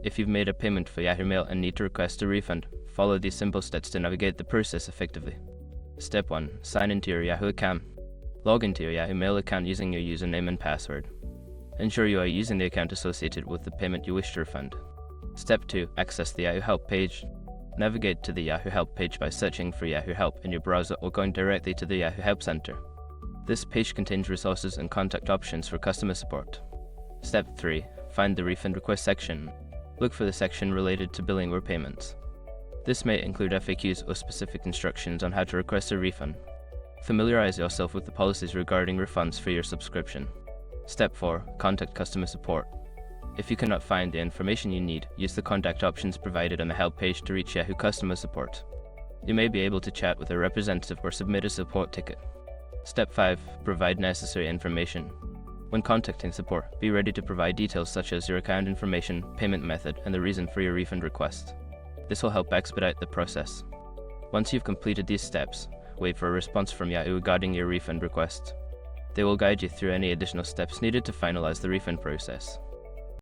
If you've made a payment for Yahoo Mail and need to request a refund, follow these simple steps to navigate the process effectively. Step 1. Sign into your Yahoo account. Log into your Yahoo Mail account using your username and password. Ensure you are using the account associated with the payment you wish to refund. Step 2. Access the Yahoo Help page. Navigate to the Yahoo Help page by searching for Yahoo Help in your browser or going directly to the Yahoo Help Center. This page contains resources and contact options for customer support. Step 3. Find the refund request section. Look for the section related to billing or payments. This may include FAQs or specific instructions on how to request a refund. Familiarize yourself with the policies regarding refunds for your subscription. Step 4. Contact customer support. If you cannot find the information you need, use the contact options provided on the help page to reach Yahoo customer support. You may be able to chat with a representative or submit a support ticket. Step 5. Provide necessary information. When contacting support, be ready to provide details such as your account information, payment method, and the reason for your refund request. This will help expedite the process. Once you've completed these steps, wait for a response from Yahoo regarding your refund request. They will guide you through any additional steps needed to finalize the refund process.